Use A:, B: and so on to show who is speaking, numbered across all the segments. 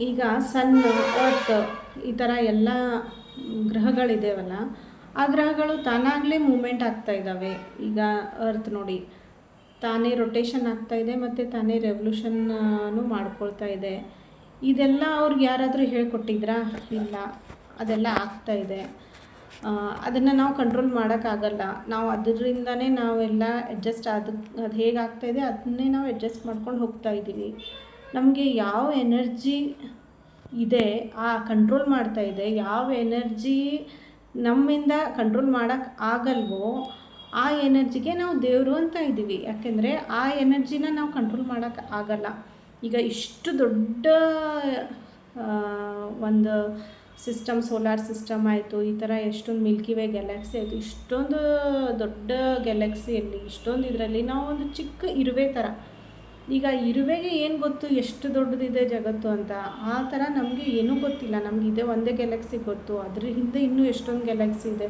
A: ಈಗ ಸನ್, ಅರ್ತ್ ಈ ಥರ ಎಲ್ಲ ಗ್ರಹಗಳಿದೆಯಲ್ಲ, ಆ ಗ್ರಹಗಳು ತಾನಾಗಲೇ ಮೂಮೆಂಟ್ ಆಗ್ತಾ ಇದ್ದಾವೆ. ಈಗ ಅರ್ತ್ ನೋಡಿ, ತಾನೇ ರೊಟೇಷನ್ ಆಗ್ತಾ ಇದೆ ಮತ್ತು ತಾನೇ ರೆವಲ್ಯೂಷನ್ನು ಮಾಡ್ಕೊಳ್ತಾ ಇದೆ. ಇದೆಲ್ಲ ಅವ್ರಿಗೆ ಯಾರಾದರೂ ಹೇಳ್ಕೊಟ್ಟಿದ್ರಾ? ಇಲ್ಲ, ಅದೆಲ್ಲ ಆಗ್ತಾ ಇದೆ. ಅದನ್ನು ನಾವು ಕಂಟ್ರೋಲ್ ಮಾಡೋಕ್ಕಾಗಲ್ಲ. ನಾವು ಅದರಿಂದನೇ ನಾವೆಲ್ಲ ಅದು ಹೇಗೆ ಆಗ್ತಾಯಿದೆ ಅದನ್ನೇ ನಾವು ಅಡ್ಜಸ್ಟ್ ಮಾಡ್ಕೊಂಡು ಹೋಗ್ತಾ ಇದ್ದೀವಿ. ನಮಗೆ ಯಾವ ಎನರ್ಜಿ ಇದೆ ಆ ಕಂಟ್ರೋಲ್ ಮಾಡ್ತಾ ಇದೆ, ಯಾವ ಎನರ್ಜಿ ನಮ್ಮಿಂದ ಕಂಟ್ರೋಲ್ ಮಾಡೋಕ್ಕೆ ಆಗಲ್ವೋ ಆ ಎನರ್ಜಿಗೆ ನಾವು ದೇವರು ಅಂತ ಇದ್ದೀವಿ. ಯಾಕೆಂದರೆ ಆ ಎನರ್ಜಿನ ನಾವು ಕಂಟ್ರೋಲ್ ಮಾಡೋಕ್ಕೆ ಆಗಲ್ಲ. ಈಗ ಇಷ್ಟು ದೊಡ್ಡ ಒಂದು ಸಿಸ್ಟಮ್, ಸೋಲಾರ್ ಸಿಸ್ಟಮ್ ಆಯಿತು, ಈ ಥರ ಎಷ್ಟೊಂದು ಮಿಲ್ಕಿ ವೇ ಗ್ಯಾಲಕ್ಸಿ ಆಯಿತು, ಇಷ್ಟೊಂದು ದೊಡ್ಡ ಗ್ಯಾಲಕ್ಸಿಯಲ್ಲಿ ಇಷ್ಟೊಂದು ಇದರಲ್ಲಿ ನಾವು ಒಂದು ಚಿಕ್ಕ ಇರುವೆ ಥರ. ಈಗ ಇರುವೆಗೆ ಏನು ಗೊತ್ತು ಎಷ್ಟು ದೊಡ್ಡದಿದೆ ಜಗತ್ತು ಅಂತ? ಆ ಥರ ನಮಗೆ ಏನೂ ಗೊತ್ತಿಲ್ಲ. ನಮಗೆ ಇದೆ ಒಂದೇ ಗ್ಯಾಲಕ್ಸಿ ಗೊತ್ತು, ಅದ್ರ ಹಿಂದೆ ಇನ್ನೂ ಎಷ್ಟೊಂದು ಗ್ಯಾಲಕ್ಸಿ ಇದೆ.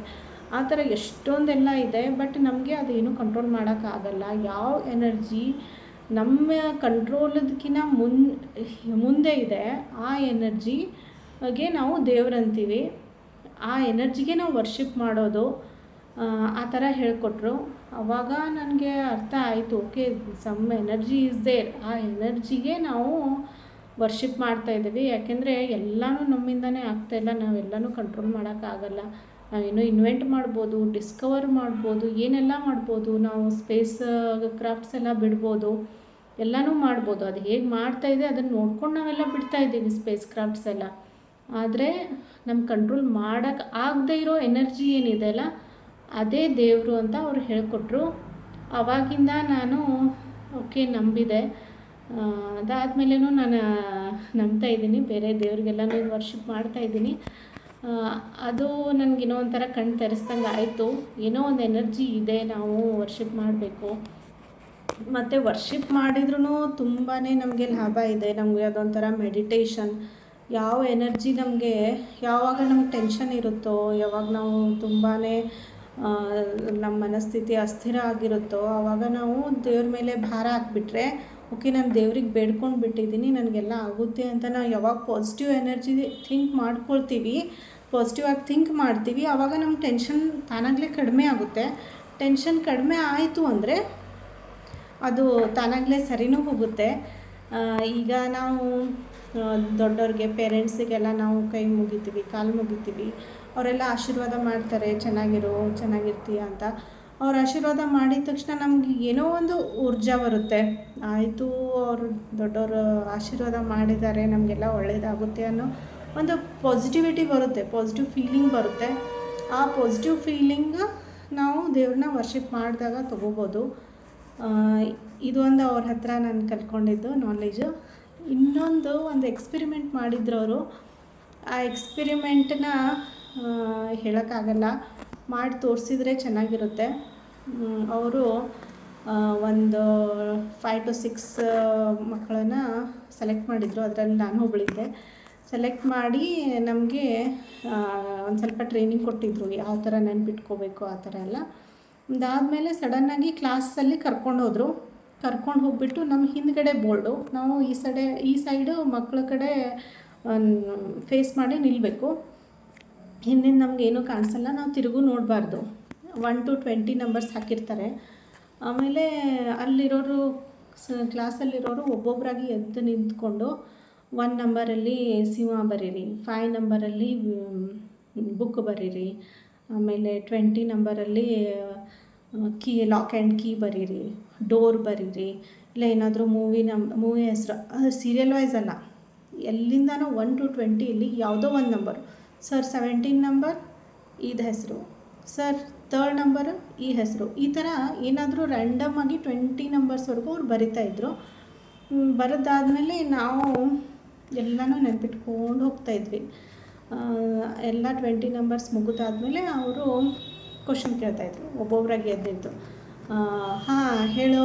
A: ಆ ಥರ ಎಷ್ಟೊಂದೆಲ್ಲ ಇದೆ. ಬಟ್ ನಮಗೆ ಅದೇನು ಕಂಟ್ರೋಲ್ ಮಾಡೋಕ್ಕಾಗಲ್ಲ. ಯಾವ ಎನರ್ಜಿ ನಮ್ಮ ಕಂಟ್ರೋಲದಕ್ಕಿಂತ ಮುಂದೆ ಇದೆ ಆ ಎನರ್ಜಿಗೆ ನಾವು ದೇವ್ರಂತೀವಿ. ಆ ಎನರ್ಜಿಗೆ ನಾವು ವರ್ಷಿಪ್ ಮಾಡೋದು, ಆ ಥರ ಹೇಳಿಕೊಟ್ರು. ಆವಾಗ ನನಗೆ ಅರ್ಥ ಆಯಿತು, okay, some energy is there. ಆ ಎನರ್ಜಿಗೆ ನಾವು ವರ್ಷಿಪ್ ಮಾಡ್ತಾಯಿದ್ದೀವಿ. ಯಾಕೆಂದರೆ ಎಲ್ಲನೂ ನಮ್ಮಿಂದನೇ ಆಗ್ತಾಯಿಲ್ಲ, ನಾವೆಲ್ಲನೂ ಕಂಟ್ರೋಲ್ ಮಾಡೋಕ್ಕಾಗಲ್ಲ. ನಾವೇನೋ ಇನ್ವೆಂಟ್ ಮಾಡ್ಬೋದು, ಡಿಸ್ಕವರ್ ಮಾಡ್ಬೋದು, ಏನೆಲ್ಲ ಮಾಡ್ಬೋದು, ನಾವು ಸ್ಪೇಸ್ ಕ್ರಾಫ್ಟ್ಸ್ ಎಲ್ಲ ಬಿಡ್ಬೋದು, ಎಲ್ಲನೂ ಮಾಡ್ಬೋದು. ಅದು ಹೇಗೆ ಮಾಡ್ತಾಯಿದೆ ಅದನ್ನು ನೋಡ್ಕೊಂಡು ನಾವೆಲ್ಲ ಬಿಡ್ತಾಯಿದ್ದೀವಿ ಸ್ಪೇಸ್ ಕ್ರಾಫ್ಟ್ಸ್ ಎಲ್ಲ. ಆದರೆ ನಮ್ಮ ಕಂಟ್ರೋಲ್ ಮಾಡೋಕ್ಕೆ ಆಗದೇ ಇರೋ ಎನರ್ಜಿ ಏನಿದೆ ಅಲ್ಲ, ಅದೇ ದೇವರು ಅಂತ ಅವ್ರು ಹೇಳಿಕೊಟ್ರು. ಆವಾಗಿಂದ ನಾನು ಓಕೆ ನಂಬಿದೆ. ಅದಾದಮೇಲೆನೂ ನಾನು ನಂಬ್ತಾ ಇದ್ದೀನಿ, ಬೇರೆ ದೇವ್ರಿಗೆಲ್ಲನೂ ವರ್ಷಿಪ್ ಮಾಡ್ತಾಯಿದ್ದೀನಿ. ಅದು ನನಗೇನೋ ಒಂಥರ ಕಣ್ಣು ತೆರೆಸ್ದಂಗೆ ಆಯಿತು. ಏನೋ ಒಂದು ಎನರ್ಜಿ ಇದೆ, ನಾವು ವರ್ಷಿಪ್ ಮಾಡಬೇಕು. ಮತ್ತು ವರ್ಷಿಪ್ ಮಾಡಿದ್ರೂ ತುಂಬಾ ನಮಗೆ ಲಾಭ ಇದೆ. ನಮಗೆ ಅದೊಂಥರ ಮೆಡಿಟೇಷನ್. ಯಾವ ಎನರ್ಜಿ ನಮಗೆ ಯಾವಾಗ ನಮ್ಗೆ ಟೆನ್ಷನ್ ಇರುತ್ತೋ, ಯಾವಾಗ ನಾವು ತುಂಬಾ ನಮ್ಮ ಮನಸ್ಥಿತಿ ಅಸ್ಥಿರ ಆಗಿರುತ್ತೋ, ಆವಾಗ ನಾವು ದೇವ್ರ ಮೇಲೆ ಭಾರ ಹಾಕ್ಬಿಟ್ರೆ, ಓಕೆ, ನಾನು ದೇವ್ರಿಗೆ ಬೇಡ್ಕೊಂಡು ಬಿಟ್ಟಿದ್ದೀನಿ, ನನಗೆಲ್ಲ ಆಗುತ್ತೆ ಅಂತ ನಾವು ಯಾವಾಗ ಪಾಸಿಟಿವ್ ಎನರ್ಜಿ ಥಿಂಕ್ ಮಾಡ್ಕೊಳ್ತೀವಿ, ಪಾಸಿಟಿವ್ ಆಗಿ ಥಿಂಕ್ ಮಾಡ್ತೀವಿ, ಆವಾಗ ನಮ್ಮ ಟೆನ್ಷನ್ ತಾನಾಗಲೇ ಕಡಿಮೆ ಆಗುತ್ತೆ. ಟೆನ್ಷನ್ ಕಡಿಮೆ ಆಯಿತು ಅಂದರೆ ಅದು ತಾನಾಗಲೇ ಸರಿನೂ ಹೋಗುತ್ತೆ. ಈಗ ನಾವು ದೊಡ್ಡವ್ರಿಗೆ, ಪೇರೆಂಟ್ಸಿಗೆಲ್ಲ ನಾವು ಕೈ ಮುಗಿತೀವಿ, ಕಾಲು ಮುಗಿತೀವಿ. ಅವರೆಲ್ಲ ಆಶೀರ್ವಾದ ಮಾಡ್ತಾರೆ, ಚೆನ್ನಾಗಿರ್ತೀಯ ಅಂತ. ಅವ್ರು ಆಶೀರ್ವಾದ ಮಾಡಿದ ತಕ್ಷಣ ನಮ್ಗೆ ಏನೋ ಒಂದು ಊರ್ಜಾ ಬರುತ್ತೆ. ಆಯಿತು, ಅವರು ದೊಡ್ಡವರು ಆಶೀರ್ವಾದ ಮಾಡಿದ್ದಾರೆ, ನಮಗೆಲ್ಲ ಒಳ್ಳೆಯದಾಗುತ್ತೆ ಅನ್ನೋ ಒಂದು ಪಾಸಿಟಿವಿಟಿ ಬರುತ್ತೆ, ಪಾಸಿಟಿವ್ ಫೀಲಿಂಗ್ ಬರುತ್ತೆ. ಆ ಪಾಸಿಟಿವ್ ಫೀಲಿಂಗ್ ನಾವು ದೇವ್ರನ್ನ ವರ್ಷಿಪ್ ಮಾಡಿದಾಗ ತೊಗೋಬೋದು. ಇದು ಒಂದು ಅವ್ರ ಹತ್ರ ನಾನು ಕಲ್ತ್ಕೊಂಡಿದ್ದು ನಾಲೆಜು. ಒಂದು ಎಕ್ಸ್ಪೆರಿಮೆಂಟ್ ಮಾಡಿದ್ರು ಅವರು. ಆ ಎಕ್ಸ್ಪೆರಿಮೆಂಟನ್ನ ಹೇಳೋಕ್ಕಾಗಲ್ಲ, ಮಾಡಿ ತೋರಿಸಿದ್ರೆ ಚೆನ್ನಾಗಿರುತ್ತೆ. ಅವರು ಒಂದು 5 to 6 ಮಕ್ಕಳನ್ನು ಸೆಲೆಕ್ಟ್ ಮಾಡಿದರು. ಅದರಲ್ಲಿ ನಾನು ಒಬ್ಬಳಿದ್ದೆ. ಸೆಲೆಕ್ಟ್ ಮಾಡಿ ನಮಗೆ ಒಂದು ಸ್ವಲ್ಪ ಟ್ರೈನಿಂಗ್ ಕೊಟ್ಟಿದ್ದರು, ಯಾವ ಥರ ನೆನ್ಪಿಟ್ಕೋಬೇಕು ಆ ಥರ ಎಲ್ಲ. ಅದಾದಮೇಲೆ ಸಡನ್ನಾಗಿ ಕ್ಲಾಸಲ್ಲಿ ಕರ್ಕೊಂಡು ಹೋಗ್ಬಿಟ್ಟು ನಮ್ಮ ಹಿಂದ್ಗಡೆ ಬೋರ್ಡು, ನಾವು ಈ ಸೈಡು ಮಕ್ಕಳ ಕಡೆ ಫೇಸ್ ಮಾಡಿ ನಿಲ್ಲಬೇಕು. ಹಿಂದಿನ ನಮಗೇನೂ ಕಾಣಿಸಲ್ಲ, ನಾವು ತಿರುಗು ನೋಡಬಾರ್ದು. 1 to 20 ನಂಬರ್ಸ್ ಹಾಕಿರ್ತಾರೆ. ಆಮೇಲೆ ಅಲ್ಲಿರೋರು, ಕ್ಲಾಸಲ್ಲಿರೋರು ಒಬ್ಬೊಬ್ಬರಾಗಿ ಎದ್ದು ನಿಂತ್ಕೊಂಡು 1 ನಂಬರಲ್ಲಿ ಸಿಂಹ ಬರೀರಿ, 5 ನಂಬರಲ್ಲಿ ಬುಕ್ ಬರೀರಿ, ಆಮೇಲೆ 20 ನಂಬರಲ್ಲಿ ಲಾಕ್ ಆ್ಯಂಡ್ ಕೀ ಬರೀರಿ, ಡೋರ್ ಬರೀರಿ, ಇಲ್ಲ ಏನಾದರೂ ಮೂವಿ ಹೆಸರು, ಅದು ಸೀರಿಯಲ್ ವೈಸ್ ಅಲ್ಲ, ಎಲ್ಲಿಂದನೋ 1 to 20 ಇಲ್ಲಿ ಯಾವುದೋ ಒಂದು ನಂಬರು. ಸರ್ 17 ನಂಬರ್ ಇದು ಹೆಸರು, ಸರ್ 3rd ನಂಬರು ಈ ಹೆಸರು, ಈ ಥರ ಏನಾದರೂ ರ್ಯಾಂಡಮ್ ಆಗಿ 20 ನಂಬರ್ಸ್ವರೆಗೂ ಅವ್ರು ಬರಿತಾಯಿದ್ರು. ಬರೋದಾದಮೇಲೆ ನಾವು ಎಲ್ಲನೂ ನೆನ್ಪಿಟ್ಕೊಂಡು ಹೋಗ್ತಾಯಿದ್ವಿ. ಎಲ್ಲ 20 ನಂಬರ್ಸ್ ಮುಗಿದಾದ್ಮೇಲೆ ಅವರು ಕ್ವಶನ್ ಕೇಳ್ತಾಯಿದ್ರು, ಒಬ್ಬೊಬ್ಬರಾಗಿ ಎದ್ದಿದ್ದು. ಹಾಂ ಹೇಳೋ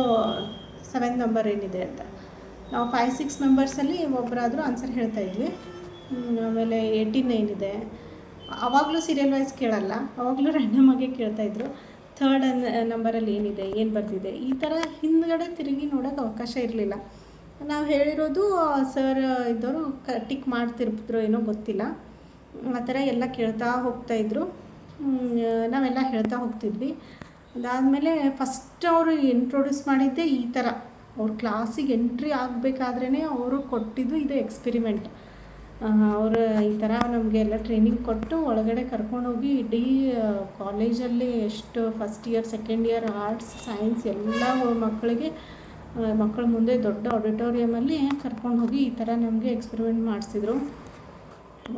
A: 7th ನಂಬರ್ ಏನಿದೆ ಅಂತ. ನಾವು 5-6 ಮೆಂಬರ್ಸಲ್ಲಿ ಒಬ್ಬರಾದರೂ ಆನ್ಸರ್ ಹೇಳ್ತಾಯಿದ್ವಿ. ಆಮೇಲೆ 18 ಏನಿದೆ, ಆವಾಗಲೂ ಸೀರಿಯಲ್ ವೈಸ್ ಕೇಳಲ್ಲ, ಆವಾಗಲೂ ರ್ಯಾಂಡಮಾಗೆ ಕೇಳ್ತಾಯಿದ್ರು. 3rd ನಂಬರಲ್ಲಿ ಏನಿದೆ, ಏನು ಬರ್ತಿದೆ, ಈ ಥರ ಹಿಂದ್ಗಡೆ ತಿರುಗಿ ನೋಡೋಕ್ಕೆ ಅವಕಾಶ ಇರಲಿಲ್ಲ. ನಾವು ಹೇಳಿರೋದು ಸರ್ ಇದ್ದವರು ಟಿಕ್ ಮಾಡ್ತಿರ್ತಿದ್ರು ಏನೋ ಗೊತ್ತಿಲ್ಲ. ಆ ಥರ ಎಲ್ಲ ಕೇಳ್ತಾ ಹೋಗ್ತಾಯಿದ್ರು. ನಾವೆಲ್ಲ ಹೇಳ್ತಾ ಹೋಗ್ತಿದ್ವಿ. ಅದಾದಮೇಲೆ ಫಸ್ಟ್ ಅವರು ಇಂಟ್ರೊಡ್ಯೂಸ್ ಮಾಡಿದ್ದೇ ಈ ಥರ. ಅವ್ರ ಕ್ಲಾಸಿಗೆ ಎಂಟ್ರಿ ಆಗಬೇಕಾದ್ರೇ ಅವರು ಕೊಟ್ಟಿದ್ದು ಇದು ಎಕ್ಸ್ಪೆರಿಮೆಂಟ್. ಅವರು ಈ ಥರ ನಮಗೆ ಎಲ್ಲ ಟ್ರೈನಿಂಗ್ ಕೊಟ್ಟು ಒಳಗಡೆ ಕರ್ಕೊಂಡೋಗಿ ಇಡೀ ಕಾಲೇಜಲ್ಲಿ ಎಷ್ಟು first year, second year, arts, science ಎಲ್ಲ ಮಕ್ಕಳಿಗೆ ಮಕ್ಕಳ ಮುಂದೆ ದೊಡ್ಡ ಆಡಿಟೋರಿಯಮಲ್ಲಿ ಕರ್ಕೊಂಡು ಹೋಗಿ ಈ ಥರ ನಮಗೆ ಎಕ್ಸ್ಪೆರಿಮೆಂಟ್ ಮಾಡಿಸಿದ್ರು.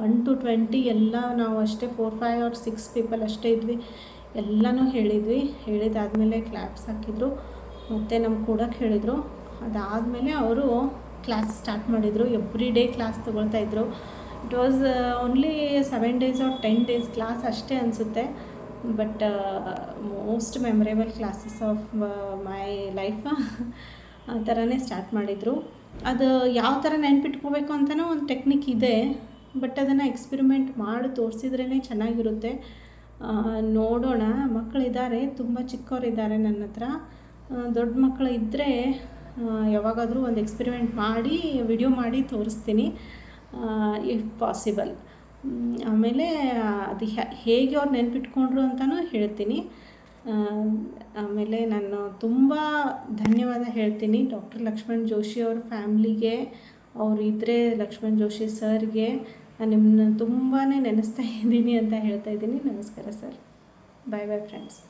A: 1 to 20 ಎಲ್ಲ ನಾವು ಅಷ್ಟೇ 4, 5 or 6 ಪೀಪಲ್ ಅಷ್ಟೇ ಇದ್ವಿ. ಎಲ್ಲನೂ ಹೇಳಿದ್ವಿ. ಹೇಳಿದಾದಮೇಲೆ ಕ್ಲಾಪ್ಸ್ ಹಾಕಿದ್ರು ಮತ್ತು ನಮ್ಗೆ ಕೂಡಕ್ಕೆ ಹೇಳಿದರು. ಅದಾದಮೇಲೆ ಅವರು ಕ್ಲಾಸ್ ಸ್ಟಾರ್ಟ್ ಮಾಡಿದರು. ಎವ್ರಿ ಡೇ ಕ್ಲಾಸ್ ತೊಗೊಳ್ತಾಯಿದ್ರು. It was only 7 days or 10 days ಕ್ಲಾಸ್ ಅಷ್ಟೇ ಅನಿಸುತ್ತೆ. But most memorable classes of my life. ಆ ಥರನೇ ಸ್ಟಾರ್ಟ್ ಮಾಡಿದರು. ಅದು ಯಾವ ಥರ ನೆನ್ಪಿಟ್ಕೋಬೇಕು ಅಂತಲೂ ಒಂದು ಟೆಕ್ನಿಕ್ ಇದೆ. ಬಟ್ ಅದನ್ನು ಎಕ್ಸ್ಪೆರಿಮೆಂಟ್ ಮಾಡಿ ತೋರಿಸಿದ್ರೇ ಚೆನ್ನಾಗಿರುತ್ತೆ. ನೋಡೋಣ. ಮಕ್ಕಳಿದ್ದಾರೆ, ತುಂಬ ಚಿಕ್ಕವರಿದ್ದಾರೆ ನನ್ನ ಹತ್ರ. ದೊಡ್ಡ ಮಕ್ಕಳು ಇದ್ದರೆ ಯಾವಾಗಾದರೂ ಒಂದು ಎಕ್ಸ್ಪೆರಿಮೆಂಟ್ ಮಾಡಿ ವಿಡಿಯೋ ಮಾಡಿ ತೋರಿಸ್ತೀನಿ ಇಫ್ ಪಾಸಿಬಲ್. ಆಮೇಲೆ ಅದು ಹೇಗೆ ಅವ್ರು ನೆನ್ಪಿಟ್ಕೊಂಡ್ರು ಅಂತಲೂ ಹೇಳ್ತೀನಿ. ಆಮೇಲೆ ನಾನು ತುಂಬ ಧನ್ಯವಾದ ಹೇಳ್ತೀನಿ ಡಾಕ್ಟರ್ ಲಕ್ಷ್ಮಣ್ ಜೋಶಿ ಅವ್ರ ಫ್ಯಾಮ್ಲಿಗೆ, ಅವರಿದ್ದರೆ ಲಕ್ಷ್ಮಣ್ ಜೋಶಿ ಸರ್ಗೆ ನಿಮ್ಮನ್ನ ತುಂಬಾ ನೆನೆಸ್ತಾ ಇದ್ದೀನಿ ಅಂತ ಹೇಳ್ತಾ ಇದ್ದೀನಿ. ನಮಸ್ಕಾರ ಸರ್. ಬಾಯ್ ಬಾಯ್ ಫ್ರೆಂಡ್ಸ್.